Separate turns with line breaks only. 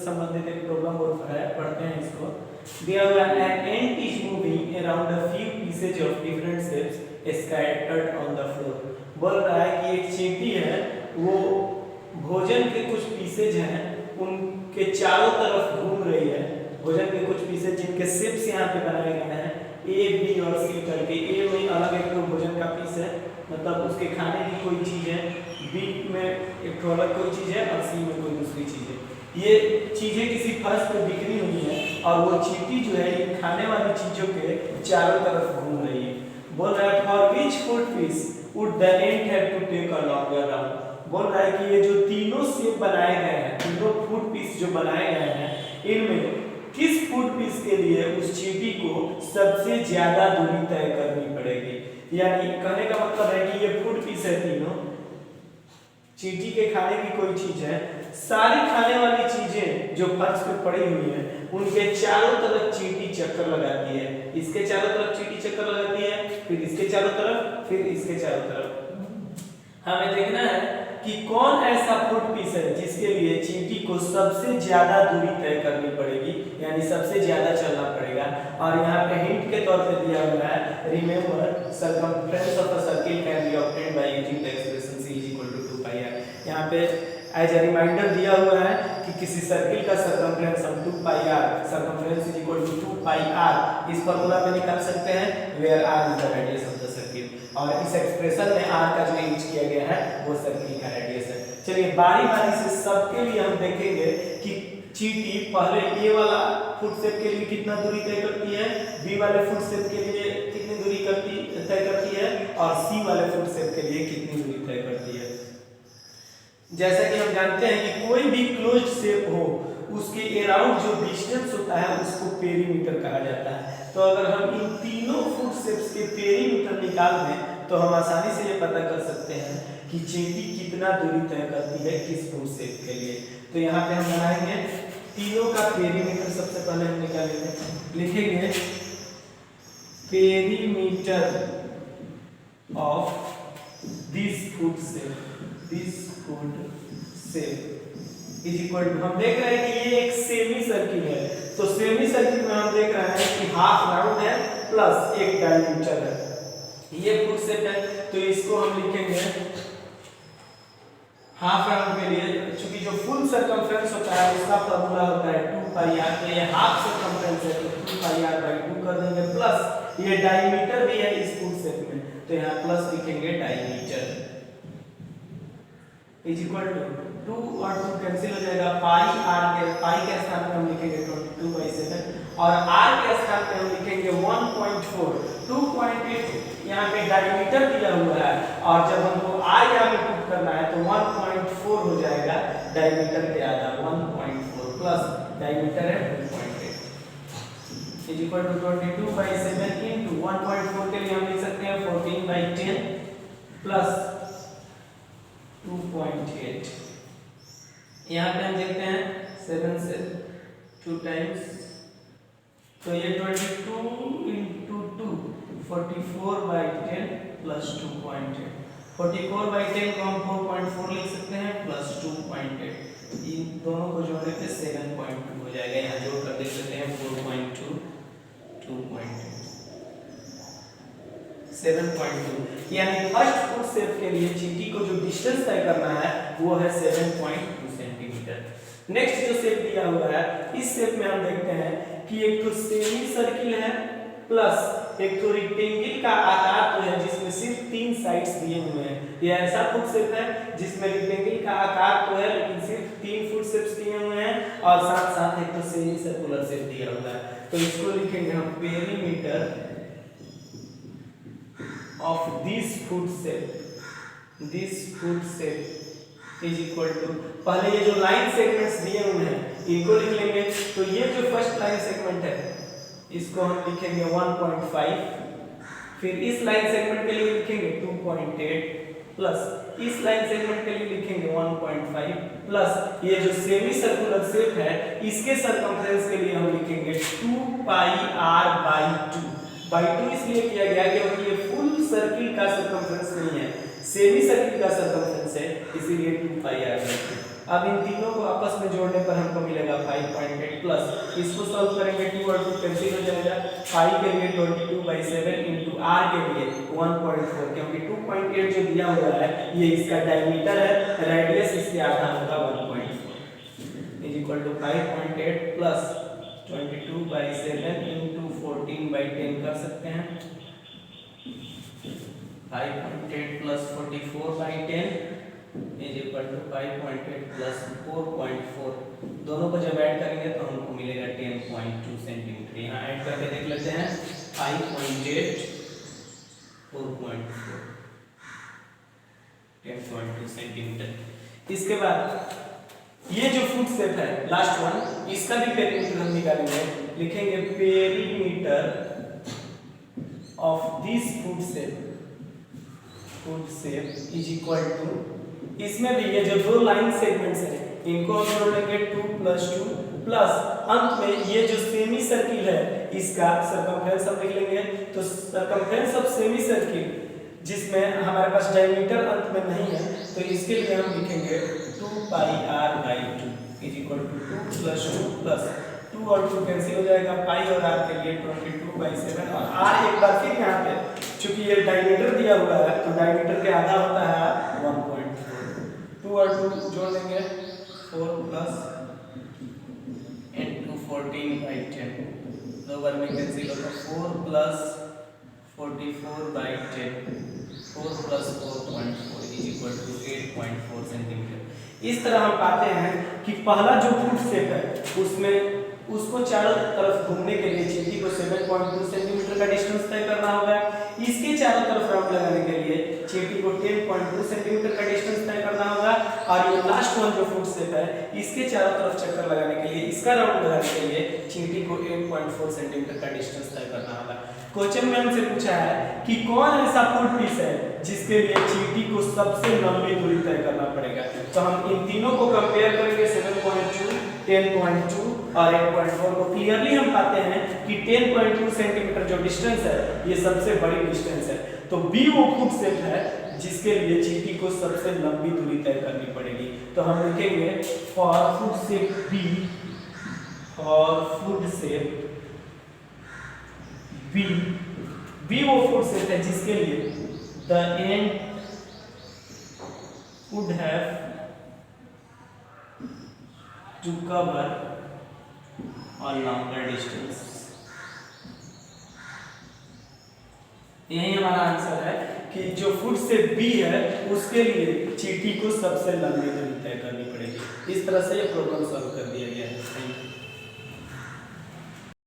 संबंधित एक प्रॉब्लम बोल रहा है, पढ़ते हैं इसको। दिया हुआ है an ant is moving around a few pieces of different shapes scattered on the floor। बोल रहा है कि एक चींटी है, वो भोजन के कुछ पीसेज हैं उनके चारों तरफ घूम रही है। भोजन के कुछ पीसेज जिनके शेप्स यहाँ पे बनाए गए हैं ए बी और सी करके। ए में अलग एक तो भोजन का पीस है, मतलब उसके खाने की कोई चीज़ है, बी में एक तो अलग कोई चीज़ है और सी में कोई दूसरी चीज़ है। ये चीज़ें किसी फर्श पर बिखरी हुई हैं और वो चींटी जो है इन खाने वाली चीज़ों के चारों तरफ घूम रही है। बोल रहा है for which food piece would the ant have to take a longer round. बोल रहा है कि ये जो तीनों शेप बनाए गए हैं, तीनों फूड पीस जो बनाए गए हैं, इनमें किस फूड पीस के लिए उस चींटी को सबसे ज्यादा दूरी तय करनी पड़ेगी। यानी कहने का मतलब है कि ये फूड पीस है तीनों, चींटी के खाने की कोई चीज है, सारी खाने वाली चीजें जो फर्श पे पड़ी हुई हैं उनके चारों तरफ चींटी चक्कर लगाती है। इसके चारों तरफ चींटी चक्कर लगाती है, फिर इसके चारों तरफ, फिर इसके चारों तरफ। हमें देखना है कि कौन ऐसा फूड पीस है जिसके लिए चींटी को सबसे ज्यादा दूरी तय करनी पड़ेगी, यानी सबसे ज्यादा चलना पड़ेगा। और यहाँ पे हिंट के तौर पे दिया हुआ है remember circumference of a circle can be obtained by using the expression c = 2 pi r। यहाँ पे एज अ रिमाइंडर दिया हुआ है कि किसी सर्किल का सर्कमफ्रेंस हम 2 pi r, circumference = 2 pi r इस फार्मूला में निकाल सकते हैं, where r is the radius of the circle. और इस एक्सप्रेशन में r का जो यूज किया गया है वो सर्किल का रेडियस है। चलिए बारी बारी से सबके लिए हम देखेंगे कि चींटी पहले ए वाला फुट शेप के लिए कितना दूरी तय करती है, बी वाले फुट शेप के लिए कितनी दूरी तय करती है और सी वाले फुट शेप के लिए कितनी दूरी तय करती है। जैसा कि हम जानते हैं कि कोई भी क्लोज्ड शेप हो उसके अराउंड जो डिस्टेंस होता है उसको पेरीमीटर कहा जाता है। तो अगर हम इन तीनों फुट शेप्स के पेरीमीटर निकाल दें तो हम आसानी से ये पता कर सकते हैं कि चींटी कितना दूरी तय करती है किस फुट शेप के लिए। तो यहाँ पे हम बनाएंगे तीनों का पेरीमीटर। सबसे पहले हम निकाल लेते हैं, लिखेंगे perimeter of this foot shape, this foot shape is equal to, हम देख रहे हैं कि ये एक सेमी सर्किल है, तो सेमी सर्किल में हम देख रहे हैं कि हाफ राउंड है प्लस एक डायमीटर है। ये फुट शेप है तो इसको हम लिखेंगे हाफ राउंड के लिए, चूंकि जो फुल सर्कमफ्रेंस होता है उसका फार्मूला होता है 2 pi r, तो ये हाफ सर्कमफ्रेंस है तो 2 pi r/2 कर देंगे, प्लस ये डायमीटर भी है इस फुट शेप में तो यहाँ प्लस लिखेंगे डायमीटर इज इक्वल टू 2 और 2 कैंसिल हो जाएगा, पाई के स्थान पे हम लिखेंगे 22/7 और r के स्थान पे हम लिखेंगे 1.4। 2.8 यहाँ पे डायमीटर दिया हुआ है और जब हमको r यहाँ पे पुट करना है तो 1.4 हो जाएगा डायमीटर के आधा, 1.4 प्लस डायमीटर है 2.8 इज इक्वल टू 22/7 इनटू 1.4 के लिए हम लिख सकते हैं 14/10 प्लस 2.8। यहाँ पे हम देखते हैं 7 से 2 टाइम्स तो ये 22 into 2 44/10 प्लस 2.8। 44/10 को हम 4.4 लिख सकते हैं प्लस 2.8, इन दोनों को जोड़ने पे 7.2 हो जाएगा। यहाँ जोड़ कर देख सकते हैं 4.2 2.8 7.2, यानी फर्स्ट फुट शेप के लिए चींटी को जो डिस्टेंस तय करना है वो है 7.2 सेंटीमीटर। नेक्स्ट जो शेप दिया हुआ है इस शेप में हम देखते हैं कि एक तो सेमी सर्किल है प्लस एक तो रेक्टेंगल का आकार तो है जिसमें सिर्फ 3 साइड्स दिए हुए हैं। ये ऐसा फुट शेप है जिसमें रेक्टेंगल का आकार तो है लेकिन सिर्फ 3 फुट शेप्स दिए हुए हैं और साथ साथ एक तो सेमी सर्कुलर शेप दिया हुआ है। तो इसको लिखेंगे हम perimeter of this foot shape is equal to, पहले ये जो लाइन सेगमेंट्स दिए हुए हैं इनको लिख लेंगे। तो ये जो फर्स्ट लाइन सेगमेंट है इसको हम लिखेंगे 1.5, फिर इस लाइन सेगमेंट के लिए लिखेंगे 2.8 प्लस इस लाइन सेगमेंट के लिए लिखेंगे 1.5 प्लस ये जो सेमी सर्कुलर शेप है इसके सर्कमफ्रेंस के लिए हम लिखेंगे 2 pi r/2 इसलिए किया गया क्योंकि ये फुल सर्किल का सर्कमफ्रेंस नहीं है, सेमी सर्किल का सर्कमफ्रेंस है, इसीलिए 2 pi r/2। अब इन तीनों को आपस में जोड़ने पर हमको मिलेगा 5.8 प्लस, इसको सॉल्व करेंगे 2 और 2 कैंसिल हो जाएगा, 5 के लिए 22/7 इंटू r के लिए 1.4, क्योंकि 2.8 जो दिया हुआ है ये इसका डायमीटर है, रेडियस इसके आधा होगा 1.4 is equal to 5.8 plus 22/7 into 14/10 कर सकते हैं, 5.8 plus 44/10 is equal to 5.8 plus 4.4, दोनों को जब ऐड करेंगे तो हमको मिलेगा 10.2 सेंटीमीटर। यहाँ ऐड करके देख लेते हैं 5.8 4.4 10.2 सेंटीमीटर। इसके बाद ये जो फुट शेप है लास्ट वन, इसका भी पेरीमीटर हम निकालेंगे, लिखेंगे perimeter of this foot shape is equal to, इसमें भी ये जो दो लाइन सेगमेंट्स हैं इनको हम जोड़ लेंगे 2 + 2 प्लस अंत में ये जो सेमी सर्किल है इसका सरकमफ्रेंस हम लिख लेंगे, तो सरकमफ्रेंस ऑफ सेमी सर्किल जिसमें हमारे पास डायमीटर अंत में नहीं है तो इसके लिए हम लिखेंगे 2πr/2 is equal to 2 + 2 plus 2 और 2 कैंसिल हो जाएगा, पाई और r के लिए 22/7 और r एक बार फिर यहाँ पे चूंकि ये डायमीटर दिया हुआ है तो डायमीटर के आधा होता है 1.4, 2 और 2 जोड़ देंगे 4 प्लस इंटू 14/10, दो बार में कैंसिल होगा, 4 plus 44/10, 4 plus 4.4 is equal to 8.4 centimetre. इस तरह हम पाते हैं कि पहला जो फुट शेप है उसमें उसको चारों तरफ घूमने के लिए चींटी को 7.2 सेंटीमीटर का डिस्टेंस तय करना होगा, इसके चारों तरफ राउंड लगाने के लिए चींटी को 10.2 सेंटीमीटर का डिस्टेंस तय करना होगा, और ये लास्ट वन जो फुट शेप है इसके चारों तरफ चक्कर लगाने के लिए, इसका राउंड लगाने के लिए चींटी को 8.4 सेंटीमीटर का डिस्टेंस तय करना होगा। क्वेश्चन में हमसे पूछा है कि कौन ऐसा फुट पीस है जिसके लिए चींटी को सबसे लंबी दूरी तय करना पड़ेगा, तो हम इन तीनों को कंपेयर करेंगे 7.2, 10.2 और 8.4 को। क्लियरली हम पाते हैं कि 10.2 सेंटीमीटर जो डिस्टेंस है ये सबसे बड़ी डिस्टेंस है, तो बी वो फुट शेप है जिसके लिए चींटी को सबसे लंबी दूरी तय करनी पड़ेगी, तो हम लिखेंगे for foot shape B, for foot shape B वो फुट शेप है जिसके लिए the ant would have to cover a longer distance। यही हमारा आंसर है कि जो फुट से बी है उसके लिए चींटी को सबसे लंबी दूरी तय करनी पड़ेगी। इस तरह से ये प्रॉब्लम सॉल्व कर दिया गया है। Thank you.